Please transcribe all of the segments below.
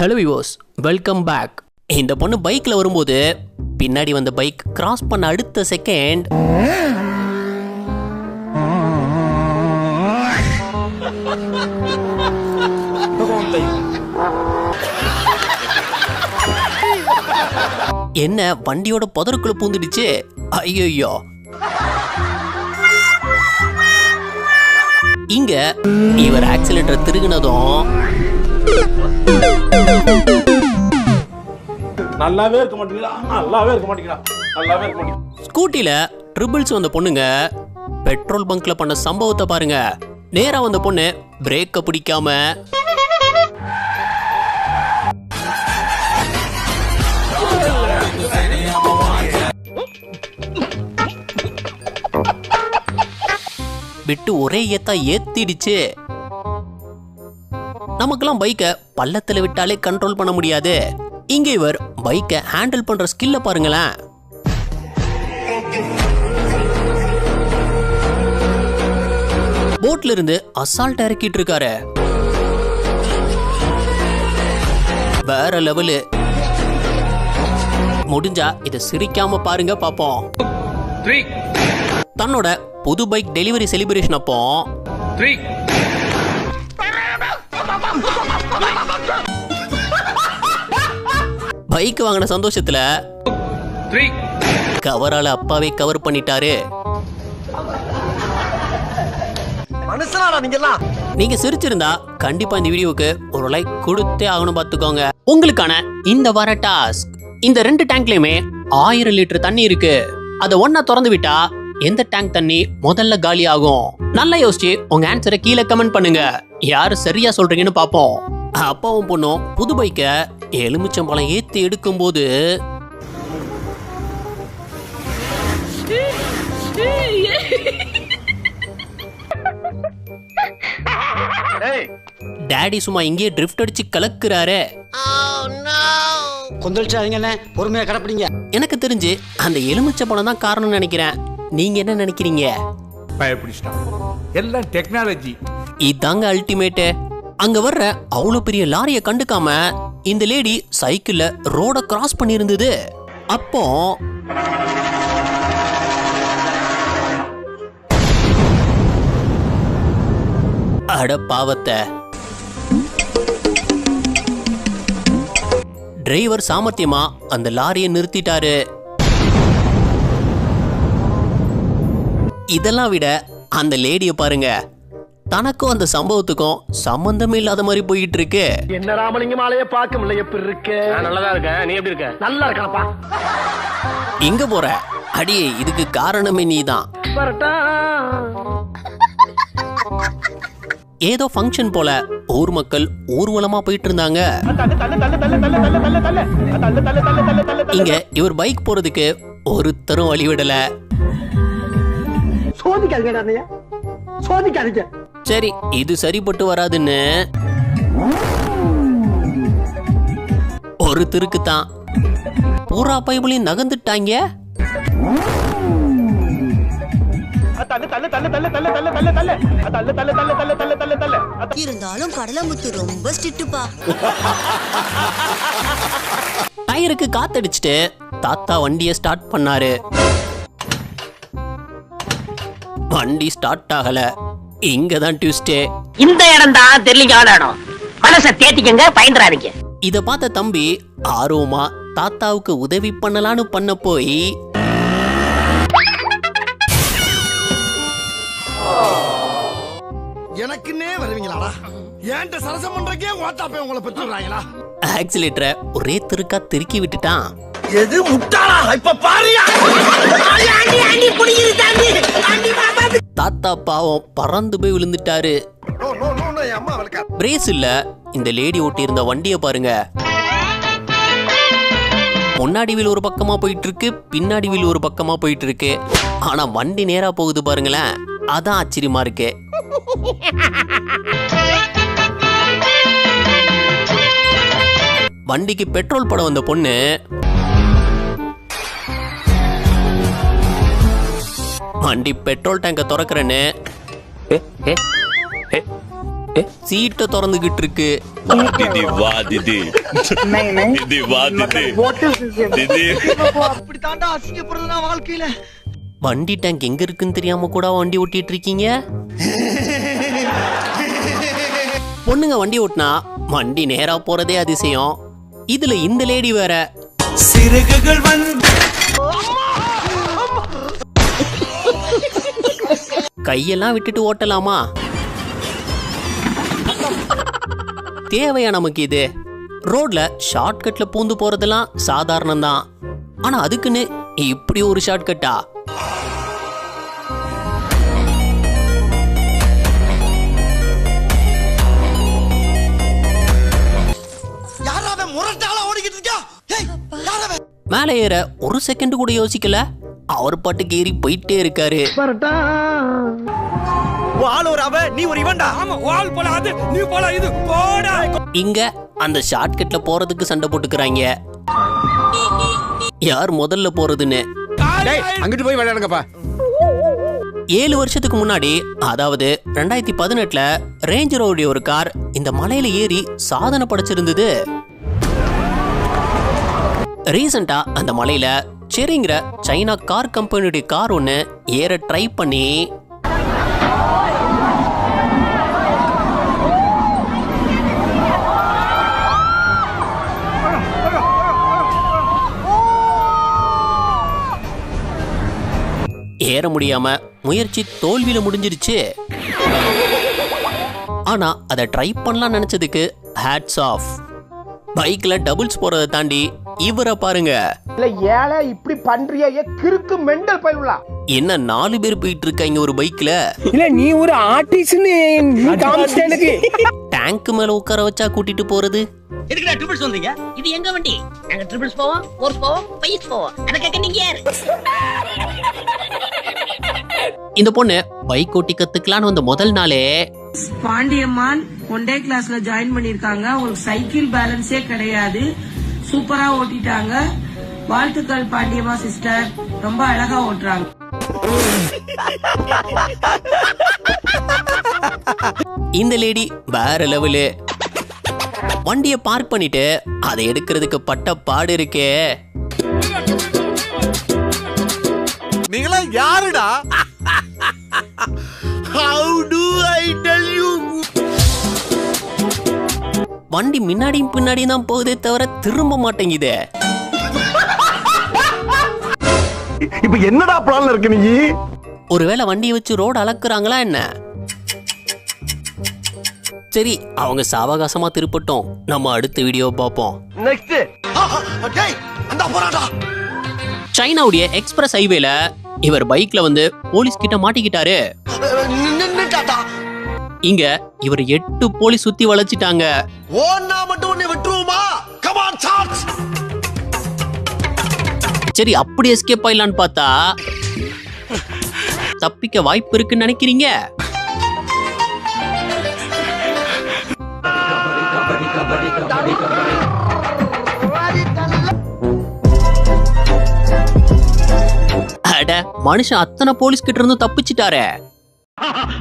Hello viewers, welcome back. இந்த பொண்ணு பைக்கில் வரும்போது பின்னாடி வந்த பைக் கிராஸ் பண்ண அடுத்த செகண்ட் என்ன வண்டியோட புதருக்குள்ள பூந்துடுச்சு. ஐயோ, இங்க இவர் ஆக்சிலேட்டர் திருகுனதும் நல்லாவே இருக்க மாட்டீங்களா. ஸ்கூட்டில ட்ரிபிள்ஸ் வந்த பொண்ணுங்க பெட்ரோல் பங்க்ல பண்ண சம்பவத்தை பாருங்க. நேரா வந்த பொண்ணு பிரேக்க பிடிக்காம விட்டு ஒரே ஏத்திடுச்சு. நமக்கெல்லாம் பைக்கை பள்ளத்துல விட்டாலே கண்ட்ரோல் பண்ண முடியாது. இங்க இவர் பைக்கை ஹேண்டில் பண்ற ஸ்கில்ல பாருங்களேன். போட்ல இருந்து அசால்ட் இறக்கிட்டு இருக்காரு. வேற லெவலு. முடிஞ்சா இதை சிரிக்காம பாருங்க பாப்போம். தன்னோட புது பைக் டெலிவரி செலிப்ரேஷன் அப்போ பைக் வாங்கின சந்தோஷத்துல கவரால அப்பாவே கவர் பண்ணிட்டாரு. நீங்க சிரிச்சிருந்தா கண்டிப்பா இந்த வீடியோக்கு ஒரு லைக் கொடுத்தே ஆகணும் பாத்துக்கோங்க. உங்களுக்கான இந்த வார டாஸ்க், இந்த 2 டேங்க்லயுமே 1000 லிட்டர் தண்ணி இருக்கு. அதை ஒன்னா திறந்து விட்டா எந்த டேங்க் தண்ணி முதல்ல காலி ஆகும்? நல்லா யோசிச்சு உங்க ஆன்சரை கீழே கமெண்ட் பண்ணுங்க. யாரு சரியா சொல்றீங்கன்னு பாப்போம். அப்பாவும் பொண்ணும் புது பைக்க எலுமிச்சம்பழம் ஏத்தி எடுக்கும் போது டாடி சும்மா இங்கே ட்ரிஃப்ட் அடிச்சு கலக்குறாரு. பொறுமையா கடப்பிடிங்க. எனக்கு தெரிஞ்சு அந்த எலுமிச்சம்பழம் தான் காரணம் நினைக்கிறேன். நீங்க என்ன நினைக்கிறீங்க? எல்லாம் டெக்னாலஜி. இதாங்க அல்டிமேட். அங்க வர்ற அவ்வளவு பெரிய லாரிய கண்டுக்காம இந்த லேடி சைக்கிள்ல ரோட கிராஸ் பண்ணி இருந்தது. அப்போ அட பாவத்தை, டிரைவர் சாமர்த்தியமா அந்த லாரியை நிறுத்திட்டாரு. இதெல்லாம் விட அந்த லேடிய பாருங்க, தனக்கும் அந்த சம்பவத்துக்கும் சம்பந்தமே இல்லாத மாதிரி போயிட்டு இருக்கு. என்ன ராமலிங்கம் ஆளைய பார்க்க முடியல. எப்படி இருக்கு? நல்லதா இருக்க. நீ எப்படி இருக்க? நல்லா இருக்கனப்பா. எங்க போற? அடியே, இதுக்கு காரணமே நீதான். ஏதோ ஃபங்க்ஷன் போல ஊர் மக்கள் ஊர்வலமா போயிட்டு இருந்தாங்க. இங்க இவர் பைக் போறதுக்கு ஒருத்தரும் வழி விடல. சரி, இது சரிப்பட்டு வராதுன்னு ஒரு திருக்குத்தான் பூரா பைபிளையும் நகர்ந்துட்டாங்க. இருந்தாலும் கடலமுத்து ரொம்ப ஸ்ட்ரிக்ட்பா. டயருக்கு காத்தடிச்சிட்டு தாத்தா வண்டியை ஸ்டார்ட் பண்ணாரு. வண்டி ஸ்டார்ட் ஆகல. இங்கதான் ட்விஸ்டே. இந்த இடம் தான் தெரியல இடம். மனசை தேத்திக்கங்க, பயந்துறாதீங்க. இத பார்த்த தம்பி ஆர்வமா தாத்தாவுக்கு உதவி பண்ணலான்னு பண்ண போய் எனக்குன்னே வருவீங்களாடா? ஏன்ட்ட சரசம் பண்றக்கே ஓட்டாப்பே உங்களை பெற்றுறாங்களா? ஆக்சிலேட்டரை ஒரே திருக்கா திருக்கி விட்டுட்டான். எது முட்டாளா? இப்ப பாரியா? தாத்தா பாவம் பறந்து போய் விழுந்துட்டாரு. பிரேஸ் இல்ல. இந்த லேடி ஓட்டி இருந்த வண்டிய பாருங்க. முன்னாடி வீல் ஒரு பக்கமா போயிட்டு இருக்கு, பின்னாடி வீல் ஒரு பக்கமா போயிட்டு இருக்கு. ஆனா வண்டி நேரா போகுது பாருங்களேன். அதான் ஆச்சரியமா இருக்கு. வண்டிக்கு பெட்ரோல் போட வந்த பொண்ணு வண்டி பெட்ரோல் டேங்க திறக்கிறேன்னு சீட்டை திறந்துகிட்டு இருக்கு. दीदी वाह दीदी दीदी वाह दीदी दीदी அப்படி தாண்டா அசிங்கப்படுறதுனா வாழ்க்கையில. வண்டி டேங்க் எங்க இருக்குன்னு தெரியாம கூட வண்டி ஓட்டிட்டு இருக்கீங்க. பொண்ணுங்க வண்டி ஓட்டினா வண்டி நேரா போறதே அதிசயம். இதுல இந்த லேடி வேற சிறகுகள் வந்து கையெல்லாம் விட்டுட்டு ஓட்டலாமா? தேவையா நமக்கு இது? ரோட்ல ஷார்ட்கட்ல பூந்து போறதெல்லாம் சாதாரணம் தான். ஆனா அதுக்குன்னு இப்படி ஒரு ஷார்ட்கட்டா? யாராவே முரட்டால ஓடிக்கிட்டு இருக்கா? ஏய் யாராவே? மேலே ஏற ஒரு செகண்ட் கூட யோசிக்கல. அவர் பாட்டுக்கு ஏறி போயிட்டே இருக்காரு. வால் ஒரு அவ நீ ஒரு இவன்டா. ஆமா வால் போல அது நீ போல இது போடா. இங்க அந்த ஷார்ட்கட்ல போறதுக்கு சண்டை போட்டுக்கிறாங்க. யார் முதல்ல போறதுன்னு. டேய் அங்கிட்டு போய் விளையாடுங்கப்பா. 7 வருஷத்துக்கு முன்னாடி, அதாவது 2018ல ரேஞ்ச் ரோவருடைய ஒரு கார் இந்த மலையில ஏறி சாதனை படைச்சிருந்தது. ரீசெண்டா அந்த மலையில செரிங்கிற சைனா கார் கம்பெனியுடைய கார் ஒன்னு ஏற ட்ரை பண்ணி ஏற முடியாம முயற்சி தோல்வியில முடிஞ்சிருச்சு. ஆனா அதை ட்ரை பண்ணலாம் நினைச்சதுக்கு ஹேட்ஸ் ஆஃப். பைக்ல டபுள்ஸ் போறதை தாண்டி இவரை பாருங்க. இல்ல ஏழை இப்படி பண்றியே கிறுக்கு மெண்டல் பயிலுலா. என்ன 4 பேர் போயிட்டு இருக்காங்க ஒரு பைக்ல. இல்ல நீ ஒரு ஆர்டிஸ்ட்னு நீ காமிச்சிட்ட எனக்கு. டேங்க் மேல உட்கார வச்சா கூட்டிட்டு போறது. எதுக்குடா ட்ரிபிள்ஸ் வந்தீங்க? இது எங்க வண்டி? நாங்க ட்ரிபிள்ஸ் போவோம், ஃபோர்ஸ் போவோம், பைஸ் போவோம். அத கேக்க நீங்க யாரு? இந்த பொண்ணு பைக் ஓட்டி கத்துக்கலான்னு வந்த முதல் நாளே பாண்டியம்மாள் ஒன்டே கிளாஸ்ல ஜாயின் பண்ணிருக்காங்க. உங்களுக்கு சைக்கிள் பேலன்ஸே கிடையாது. சூப்பரா ஓட்டிட்டாங்க. வாழ்த்துக்கள் பாண்டியம்மா சிஸ்டர், ரொம்ப அழகா ஓட்டுறாங்க. இந்த லேடி வேற லெவலு. வண்டியை பார்க் பண்ணிட்டு அதை எடுக்கிறதுக்கு பட்ட பாடு இருக்கே. நீங்களா யாருடா? How do I tell you? வண்டி முன்னாடியும் பின்னாடியும் தான் போகுதே தவிர திரும்ப மாட்டேங்குதே. இப்ப என்னடா பிளான்ல இருக்கு நீ? ஒருவேளை வண்டியை வச்சு ரோடு அளக்குறாங்களா என்ன? சரி, அவங்க சாவகாசமா திருப்பட்டும். நம்ம அடுத்த வீடியோ பார்ப்போம். நெக்ஸ்ட் டேய் அந்த போறாடா. சைனாவுடைய எக்ஸ்பிரஸ் ஹைவேல இவர் பைக்ல வந்து போலீஸ் கிட்ட மாட்டிக்கிட்டாரு. நின்னுட்டாடா. இங்க இவர் 8 போலீஸ் சுத்தி வளைச்சிட்டாங்க. ஓன்னா மட்டும் உன்னை விட்டுருவோமா? Come on charge. சரி, அப்படி எஸ்கேப் ஆயிடலான்னு பார்த்தா தப்பிக்க வாய்ப்பு இருக்குன்னு நினைக்கிறீங்க? அட, மனுஷன் அத்தனை போலீஸ் கிட்ட இருந்து தப்பிச்சிட்டாரே.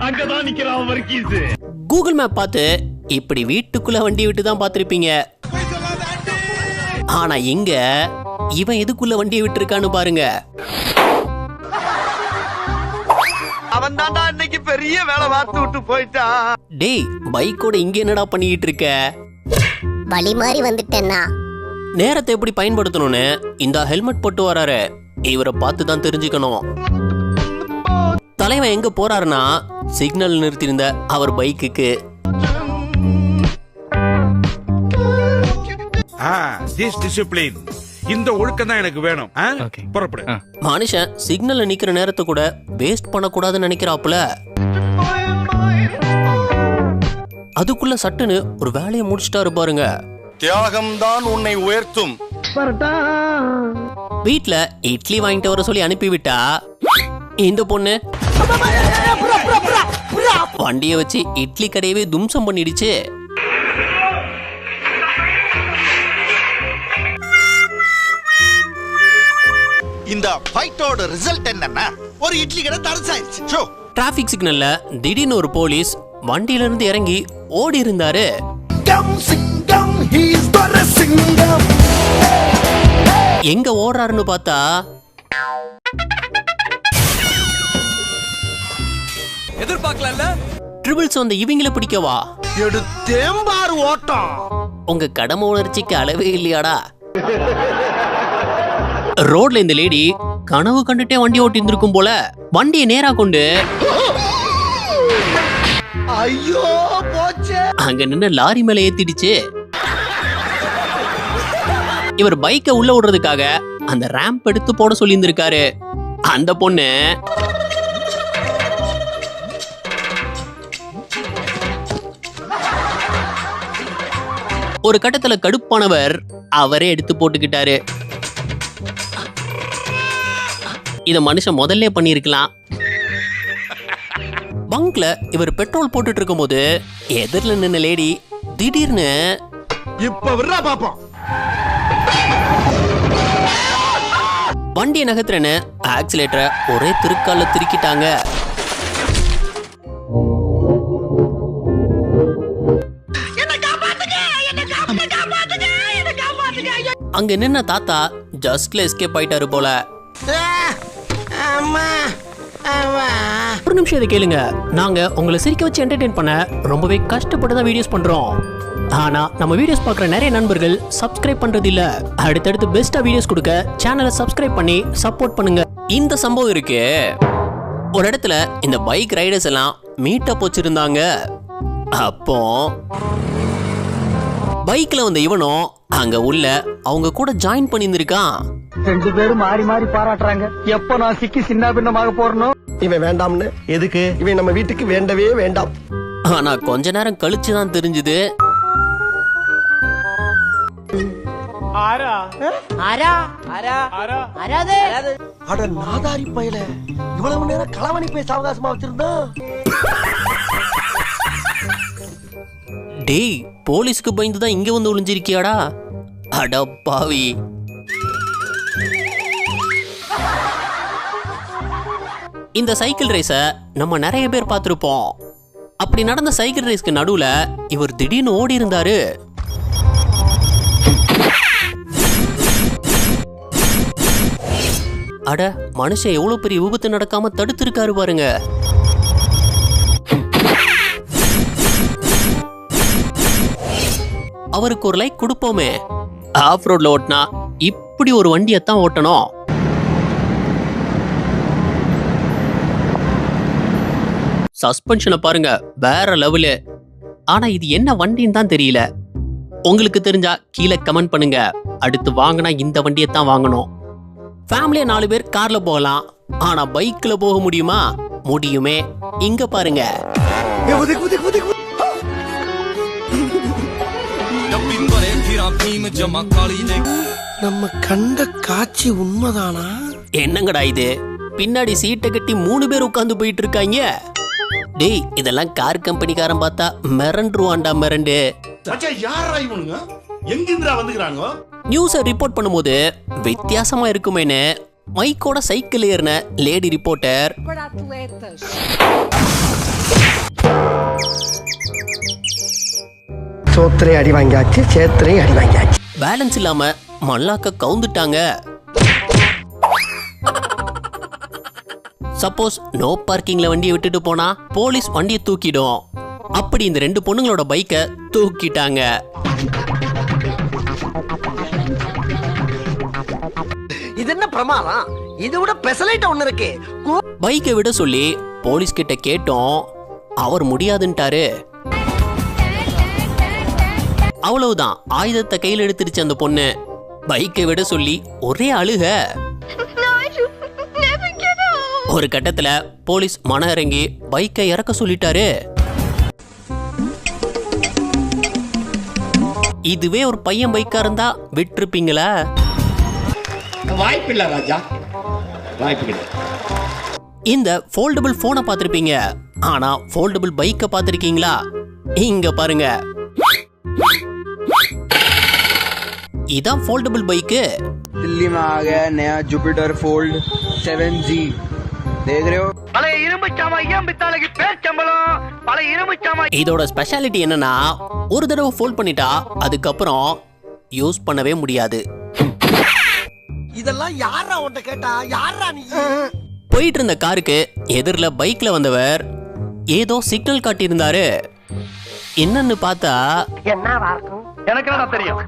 அங்கதான் நிக்கிறான் வர்க்கீஸ். கூகுள் மேப் பார்த்து இப்படி வீட்டுக்குள்ள வண்டி விட்டு தான் பார்த்திருப்பீங்க. ஆனா இங்க இவன் எதுக்குள்ள வண்டியை விட்டு இருக்கான்னு பாருங்க. அவன் தான்டா இன்னைக்கு பெரிய வேலை பார்த்து விட்டு போயிட்டான். டேய், பைக்கோட இங்க என்னடா பண்ணிட்டு இருக்க? வழி மாதிரி வந்துட்டேன்னா நேரத்தை எப்படி பயன்படுத்தணும்னு இந்த ஹெல்மெட் போட்டு வராரு. இவரை பார்த்து தான் தெரிஞ்சுக்கணும். தலைவன் எங்க போறாருன்னா சிக்னல் நிறுத்தியிருந்த அவர் பைக்குக்கு. டிசிப்ளின், இந்த ஒழுக்கம் தான் எனக்கு வேணும். புறப்படு. மனுஷன் சிக்னல்ல நிக்கிற நேரத்தை கூட வேஸ்ட் பண்ணக்கூடாதுன்னு நினைக்கிறாப்புல. அதுக்குள்ள சட்டுன்னு ஒரு வேலையை முடிச்சிட்டாரு பாருங்க. தியாகம் தான் உன்னை உயர்த்தும். வீட்ல இட்லி வாங்கிட்டு வர சொல்லி அனுப்பிவிட்டா இந்த பொண்ணு வண்டியை வச்சு இட்லி கடையவே தும்சம் பண்ணிடுச்சு. இந்த ஃபைட்டோட ரிசல்ட் என்னன்னா ஒரு இட்லி கடை தரசாயிருச்சு. டிராபிக் சிக்னல்ல திடீர்னு ஒரு போலீஸ் வண்டியில இருந்து இறங்கி ஓடி இருந்தாரு. எங்க ஓடுறாருன்னு பார்த்தா எதிர்பார்க்கல. ட்ரிபிள்ஸ் வந்து இவங்கள பிடிக்கவா? எடுத்தேம்பாரு ஓட்டம். உங்க கடமை உணர்ச்சிக்கு அளவே இல்லையாடா? ரோட்ல இந்த லேடி கனவு கண்டுட்டே வண்டி ஓட்டி இருந்திருக்கும் போல. வண்டியை நேரா கொண்டு ஐயோ போச்சே. அங்க நின்று லாரி மேல ஏத்திடுச்சு. இவர் பைக்கை உள்ள விடுறதுக்காக அந்த ரேம்ப் எடுத்து போட சொல்லி இருந்திருக்காரு. அந்த பொண்ணு ஒரு கட்டத்துல கடுப்பானவர் அவரே எடுத்து போட்டுக்கிட்டாரு. இத மனுஷன் முதல்ல பண்ணிருக்கலாம். பங்க்ல இவர் பெட்ரோல் போட்டுட்டு இருக்கும் போது எதிரில நின்ன லேடி திடீர்னு இப்ப விடுறா பாப்போம். வண்டியை நகர்த்துறேன்னு ஆக்சிலேட்டரை ஒரே திருக்கால திருக்கிட்டாங்க. அங்க நின்ன தாத்தா ஜஸ்ட்ல எஸ்கேப் ஆயிட்டாரு போல. ஒரு நிமிஷம் இதை கேளுங்க. நாங்க உங்களை சிரிக்க வச்சு என்டர்டெயின் பண்ண ரொம்பவே கஷ்டப்பட்டு தான் வீடியோஸ் பண்றோம். ஆனா நம்ம வீடியோஸ் பார்க்குற நிறைய நண்பர்கள் சப்ஸ்கிரைப் பண்றது இல்ல. அடுத்தடுத்து பெஸ்டா வீடியோஸ் கொடுக்க சேனலை சப்ஸ்கிரைப் பண்ணி சப்போர்ட் பண்ணுங்க. இந்த சம்பவம் இருக்கு. ஒரு இடத்துல இந்த பைக் ரைடர்ஸ் எல்லாம் மீட்டப் வச்சிருந்தாங்க. அப்போ பைக்ல வந்த இவனும் அங்க உள்ள அவங்க கூட ஜாயின் பண்ணியிருந்திருக்கான். ரெண்டு பேரும் மாறி மாறி பாராட்டுறாங்க. எப்ப நான் சிக்கி சின்ன பின்னமாக போறணும். இவன் வேண்டாம்னு எதுக்கு? இவன் நம்ம வீட்டுக்கு வேண்டவே வேண்டாம். ஆனா கொஞ்ச நேரம் கழிச்சுதான் தெரிஞ்சது. அட நாதாரி பயல, இவ்வளவு நேரம் களவணி பேச அவகாசமா வச்சிருந்தான். டேய், போலீஸ்க்கு பயந்துதான் இங்க வந்து ஒளிஞ்சிருக்கியாடா? அட பாவி. இந்த சைக்கிள் ரேஸ நம்ம நிறைய பேர் பார்த்திருப்போம். அப்படி நடந்த சைக்கிள் ரேஸ்க்கு நடுவுல இவர் திடீர்னு ஓடி இருந்தாரு. அட, மனுஷன் எவ்வளவு பெரிய விபத்து நடக்காம தடுத்திருக்காரு பாருங்க. அவருக்கு ஒரு லைக் கொடுப்போமே. ஆஃப் ரோட்ல ஓட்டினா இப்படி ஒரு வண்டியத்தான் ஓட்டணும். சஸ்பென்ஷனை பாருங்க, வேற லெவலு. ஆனா இது என்ன வண்டின்னு தான் தெரியல. உங்களுக்கு தெரிஞ்சா கீழே கமெண்ட் பண்ணுங்க. அடுத்து வாங்கினா இந்த வண்டியத்தான் வாங்கணும். ஃபேமிலியா 4 பேர் கார்ல போகலாம். ஆனா பைக்ல போக முடியுமா? முடியுமே. இங்க பாருங்க. நம்ம கண்ட காட்சி உண்மைதானா? என்னங்கடா இது? பின்னாடி சீட்டை கட்டி 3 பேர் உட்கார்ந்து போயிட்டு இருக்காங்க. டேய், இதெல்லாம் கார் கம்பெனிக்காரன் பார்த்தா மிரண்டுருவான்டா, மிரண்டு. நியூஸை ரிப்போர்ட் பண்ணும்போது வித்தியாசமா இருக்குமேனு மைக்கோட சைக்கிள் ஏறின லேடி ரிப்போர்ட்டர் சோத்திரை அடி வாங்கியாச்சு, சேத்திரை அடி வாங்கியாச்சு. பேலன்ஸ் இல்லாம மல்லாக்க கவுந்துட்டாங்க. சப்போஸ் நோ பார்க்கிங்ல வண்டியை விட்டுட்டு போனா போலீஸ் வண்டியை தூக்கிடும். அப்படி இந்த 2 பொண்ணுங்களோட பைக்கை தூக்கிட்டாங்க. இது என்ன பிரமாதம்? இது விட பெசலைட் ஒண்ணு இருக்கு. பைக்கை விட சொல்லி போலீஸ் கிட்ட கேட்டோம். அவர் முடியாதுன்ட்டாரு. அவ்வளவுதான், ஆயுதத்தை கையில் எடுத்துருச்சு அந்த பொண்ணு. பைக்கை விட சொல்லி ஒரே அழுக. ஒரு கட்டத்துல போலீஸ் மன இறங்கி பைக்கை இறக்க சொல்லிட்டாரு. இதுவே ஒரு பையன் பைக்கா இருந்தா விட்டுருப்பீங்களா? வாய்ப்பில்லை ராஜா, வாய்ப்பில்லை. இந்த ஃபோல்டபிள் போனை பார்த்திருப்பீங்க. ஆனா ஃபோல்டபிள் பைக்கை பார்த்திருக்கீங்களா? இங்க பாருங்க, இதான் ஃபோல்டபிள் பைக்கு. दिल्ली में आ गया नया जुपिटर फोल्ड 7G, देख रहे हो? பழைய இரும்பு சாமா ஏன் பித்தாளைக்கு பேர் சம்பளம் பழைய இரும்பு சாமா. இதோட ஸ்பெஷாலிட்டி என்னன்னா ஒரு தடவை ஃபோல்ட் பண்ணிட்டா அதுக்கப்புறம் யூஸ் பண்ணவே முடியாது. இதெல்லாம் யாரா உன்கிட்ட கேட்டா? யாரா நீ? போயிட்டு இருந்த காருக்கு எதிரில பைக்ல வந்தவர் ஏதோ சிக்னல் காட்டியிருந்தாரு. என்னன்னு பார்த்தா எனக்கு என்ன தெரியும்?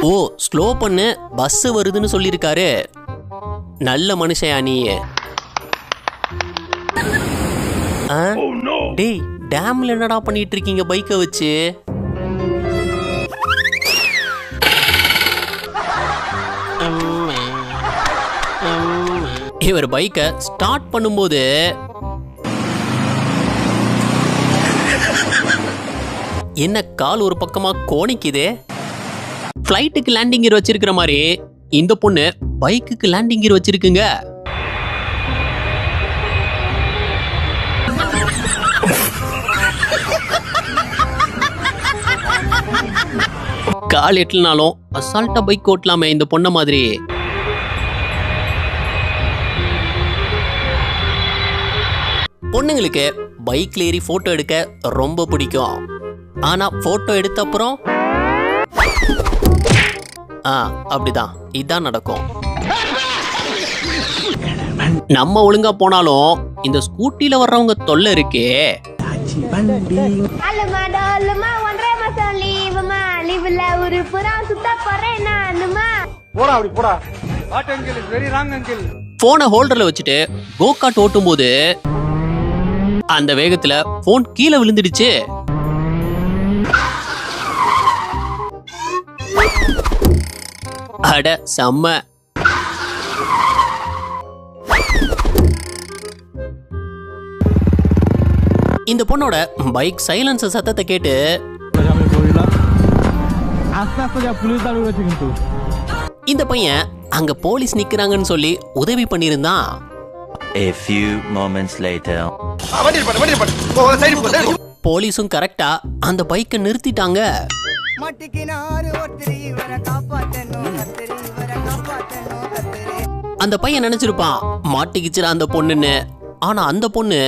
ஓ ஸ்லோ பண்ணு பஸ் வருதுன்னு சொல்லியிருக்காரு. நல்ல மனுஷயா நீ. டேய் டேம்ல என்னடா பண்ணிட்டு இருக்கீங்க பைக்கை வச்சு? இவர் பைக்கை ஸ்டார்ட் பண்ணும்போது என்ன கால் ஒரு பக்கமா கோணிக்குதே. ஃப்ளைட்டுக்கு லேண்டிங் கியர் வச்சிருக்கிற மாதிரி இந்த பொண்ணு பைக்குக்கு லேண்டிங் கியர் வச்சிருக்குங்க. கால் எட்டலனாலும் அசால்ட்டா பைக் ஓட்டலாமே இந்த பொண்ண மாதிரி. பொண்ணுங்களுக்கு பைக்ல ஏறி போட்டோ எடுக்க ரொம்ப பிடிக்கும். ஆனா போட்டோ எடுத்த அப்புறம் அப்படிதான் இதான் நடக்கும். நம்ம ஒழுங்கா போனாலும் இந்த ஸ்கூட்டில வர்றவங்க தொல்லை இருக்கே. போனை ஹோல்டர்ல வச்சுட்டு கோகார்ட் ஓட்டும் போது அந்த வேகத்துல போன் கீழே விழுந்துடுச்சு. அட செம்ம. இந்த பொண்ணோட பைக் சைலன்ஸ் சத்தத்தை கேட்டு இந்த பையன் அங்க போலீஸ் நிக்கிறாங்கன்னு சொல்லி உதவி பண்ணிருந்தான். A few moments later. போலீஸும் கரெக்டா அந்த பைக்கை நிறுத்திட்டாங்க. அந்த பையன் நினைச்சிருப்பான் மாட்டிக்கிச்சுடா அந்த பொண்ணுன்னு. ஆனா அந்த பொண்ணு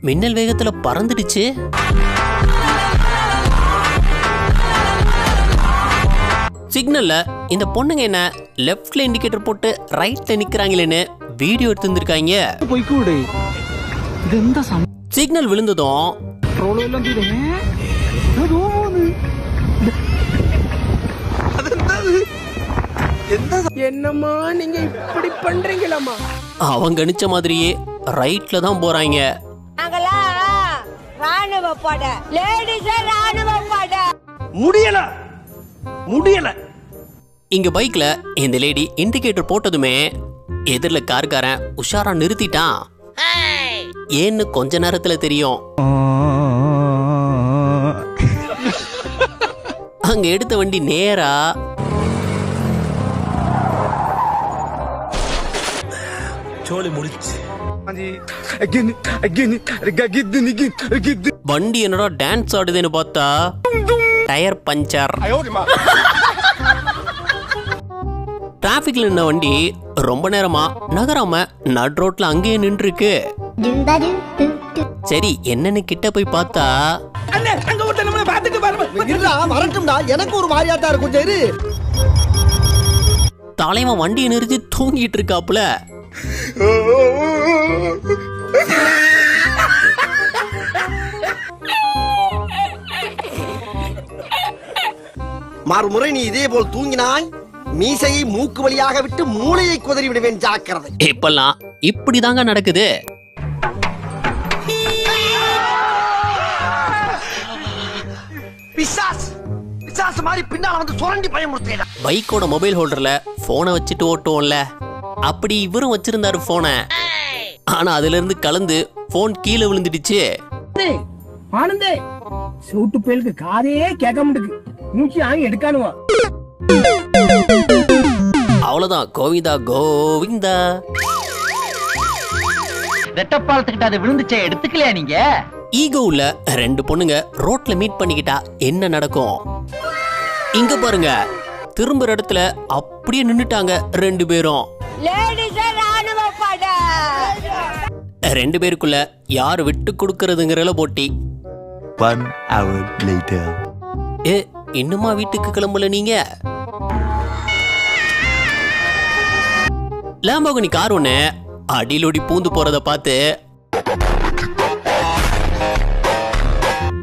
மின்னல் வேகத்துல பறந்துடுச்சு. சிக்னல்ல இந்த பொண்ணுங்க என்ன லெஃப்ட்ல இண்டிகேட்டர் போட்டு ரைட்ல நிக்கிறாங்களேன்னு வீடியோ எடுத்துருக்காங்க. சிக்னல் விழுந்ததும் என்னம்மா நீங்க இப்படி பண்றீங்களாமா? அவங்க நினைச்ச மாதிரியே ரைட்ல தான் போறாங்க. முடியல. இங்க பைக்ல இந்த லேடி இண்டிகேட்டர் போட்டதுமே எதிரில கார்காரன் உஷாரா நிறுத்திட்டான். ஏன்னு கொஞ்ச நேரத்துல தெரியும். அங்க எடுத்த வண்டி நேரா வண்டி என்னடா டான்ஸ் ஆடுதுன்னு பார்த்தா டயர் பஞ்சர். டிராபிக்ல நின்ன வண்டி ரொம்ப நேரமா நகராம நட் ரோட்ல அங்கேயே நின்று இருக்கு. சரி என்னன்னு கிட்ட போய் பார்த்தா எனக்கு ஒரு மாதிரியாட்டா இருக்கும். தலைவன் வண்டியை நிறுத்தி தூங்கிட்டு இருக்காப்புல. மறுமுறை நீ இதே போல் தூங்கினாய் மீசையை மூக்கு வழியாக விட்டு மூளையை குதறி விடுவேன், ஜாக்கிரதை. இப்பெல்லாம் இப்படிதாங்க நடக்குது. பைக்கோட மொபைல் ஹோல்டர்ல போனை வச்சுட்டு ஓட்டுவோம்ல, அப்படி இவரும் வச்சிருந்தாரு போனை. ஆனா அதுல இருந்து கலந்து போன் கீழே விழுந்துடுச்சு. ஆனந்தே சூட்டு பேருக்கு காதே கேட்க முடியுது, மூச்சு ஆங்கி எடுக்கானுவா. அவ்வளவுதான், கோவிந்தா கோவிந்தா. ரெட்டப்பாலத்துக்கிட்ட அது விழுந்துச்சே, எடுத்துக்கலையா நீங்க? ஈகோ உள்ள ரெண்டு பொண்ணுங்க ரோட்ல மீட் பண்ணிக்கிட்டா என்ன நடக்கும்? இங்க பாருங்க, திரும்புற இடத்துல அப்படியே நின்னுட்டாங்க ரெண்டு பேரும். ரெண்டு பேருக்குள்ள யாரு விட்டு கொடுக்கறதுங்கறல போட்டி. 1 hour later. இன்னுமா வீட்டுக்கு கிளம்பல நீங்க? லாம்போகினி கார் ஒண்ணு அடிலோடி பூந்து போறத பார்த்து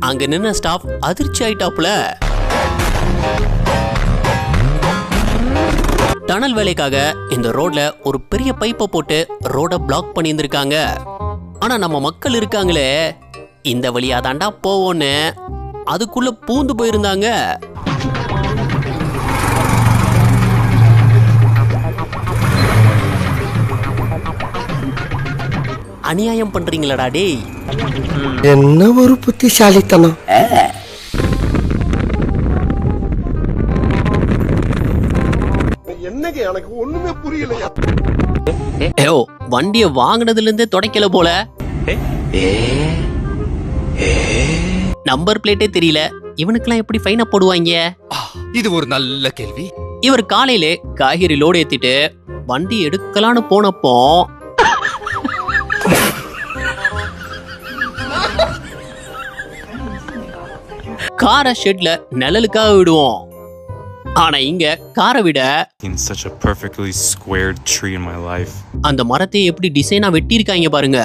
அங்க நின்ன ஸ்டாஃப் அதிர்ச்சி ஆயிட்டாப்புல. டனல் வேலைக்காக இந்த ரோட்ல ஒரு பெரிய பைப்பை போட்டு ரோட பிளாக் பண்ணி இருந்திருக்காங்க. ஆனா நம்ம மக்கள் இருக்காங்களே, இந்த வழியா தாண்டா போவோன்னு அதுக்குள்ள பூந்து போயிருந்தாங்க. அநியாயம் பண்றீங்களடா டேய். என்ன ஒரு புத்திசாலித்தனம். என்னங்க எனக்கு ஒண்ணுமே புரியலையா? வண்டிய வாங்கினதுல இருந்தே தொடக்கல போல. நம்பர் பிளேட்டே தெரியல. இவனுக்கெல்லாம் எப்படி ஃபைனா போடுவாங்க? இது ஒரு நல்ல கேள்வி. இவர் காலையிலே காய்கறி லோடு ஏத்திட்டு வண்டி எடுக்கலான்னு போனப்போ காரை ஷெட்ல நிழலுக்காக விடுவோம். ஆனா இங்க காரை விட such a perfectly squared tree in my life. அந்த மரத்தை எப்படி டிசைனா வெட்டியிருக்காங்க பாருங்க.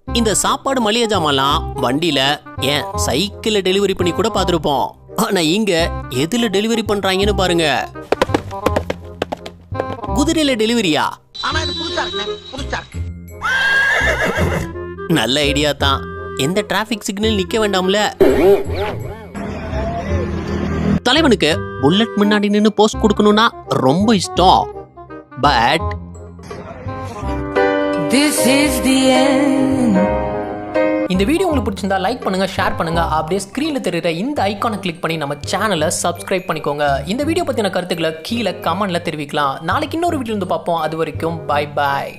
இந்த சாப்பாடு மளிகை ஜாமான்லாம் வண்டியில ஏன் சைக்கிள்ல டெலிவரி பண்ணி கூட பார்த்திருப்போம். ஆனா இங்க எதுல டெலிவரி பண்றாங்கன்னு பாருங்க. குதிரையில டெலிவரியா? ஆனா இது புதுசா இருக்கு, புதுசா இருக்கு. நல்ல ஐடியா தான். எந்த டிராபிக் சிக்னல் நிக்க வேண்டாம்ல. தலைவனுக்கு புல்லட் முன்னாடி நின்னு போஸ்ட் கொடுக்கணும்னா ரொம்ப இஷ்டம். But This is the end. இந்த வீடியோ உங்களுக்கு பிடிச்சிருந்தா லைக் பண்ணுங்க, ஷேர் பண்ணுங்க. அப்படியே ஸ்கிரீன்ல தெரியுற இந்த ஐகானை கிளிக் பண்ணி நம்ம சேனலை சப்ஸ்கிரைப் பண்ணிக்கோங்க. இந்த வீடியோ பத்தின கருத்துக்களை கீழே கமெண்ட்ல தெரிவிக்கலாம். நாளைக்கு இன்னொரு வீடியோ வந்து பார்ப்போம். அது வரைக்கும் பை பாய்.